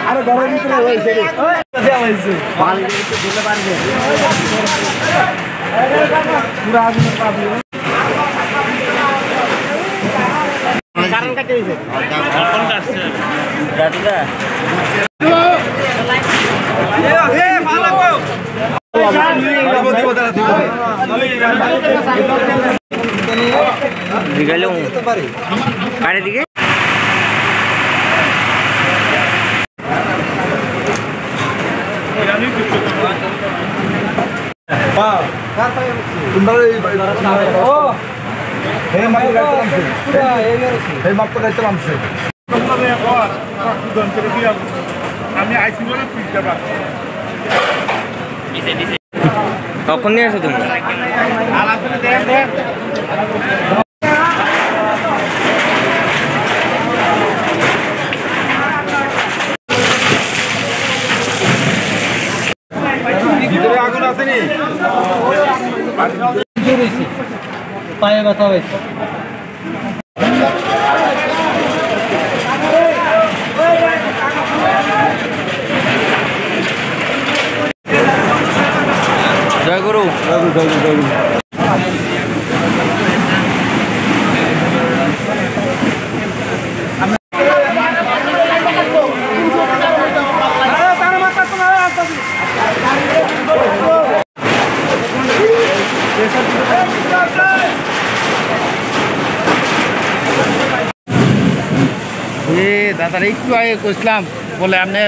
আরে ঘরের ভিতরে হয়েছে পুরো আগুনের পাবি কারণ কাটে হয়েছে এখন কাটছে গাড়িটা দিগালো কারে দিকে কখন নিয়ে আসো তুমি আগুন আসেনি পায়ে ব্যথা হয়েছে জয় গুরু জয় গুরু জয় গুরু জয় গুরু দাদারা একটু আগে করছিলাম বলে আপনি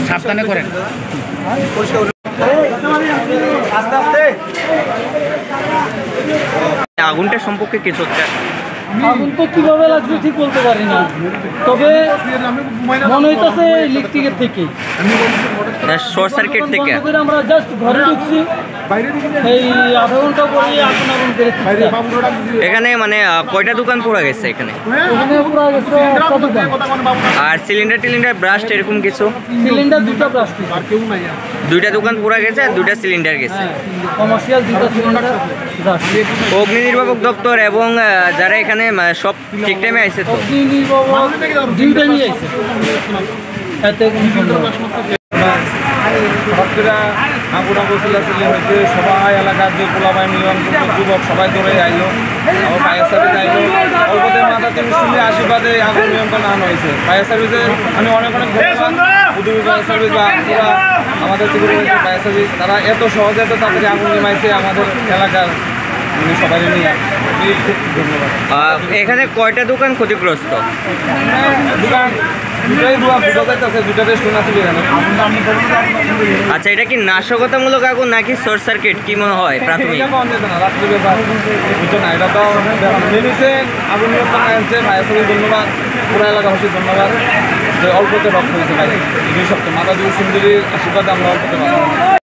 সাবধানে করেন আগুনটা সম্পর্কে কিছু আগুন তো কিভাবে লাগছে ঠিক বলতে পারি না তবে মনে হইতেছে ইলেকট্রিকের থেকে শর্ট সার্কিট থেকে আমরা জাস্ট ঘরে ঢুকছি এই আধা ঘন্টা পরে আগুন আগুন বেড়েছে এখানে মানে কয়টা দোকান পুড়ে গেছে এখানে আর সিলিন্ডার ব্রাস্ট এরকম কিছু সিলিন্ডার দুইটা দোকান পুড়ে গেছে আর দুইটা সিলিন্ডার গেছে কমার্শিয়াল দুইটা সিলিন্ডার অগ্নি নির্বাপক দপ্তর এবং যারা এখানে সব ঠিক টাইমে আইছে তো অগ্নি নির্বাপক দুইটা নিয়ে আইছে এতে কোনো আগুন হয়েছে সবাই এলাকার যে পোলাবাই নিয়ম যুবক সবাই ধরে আইলো আমার ফায়ার সার্ভিস আইলো অল্পদের মাথাতে মুসলিমের আশীর্বাদে আগুন নিয়ন্ত্রণ আনা হয়েছে ফায়ার সার্ভিসে আমি অনেক উদ্যোগী ফায়ার সার্ভিস বা পুরা আমাদের ফায়ার সার্ভিস তারা এত সহজে এত তাড়াতাড়ি আগুন নেমাইছে আমাদের এলাকার সবাই নিয়ে খুব ধন্যবাদ। এখানে কয়টা দোকান ক্ষতিগ্রস্ত দোকান আচ্ছা এটা কি নাশকতামূলক আগুন নাকি শর্ট সার্কিট কি মনে হয় প্রাথমিক এটা তো আগুন ধন্যবাদ পুরো এলাকাবাসী ধন্যবাদ যে অল্পতে রক্ত হয়েছে ভাই 2 সপ্তাহ মাতা দুই সুন্দরীর আশীর্বাদে আমরা অল্পতে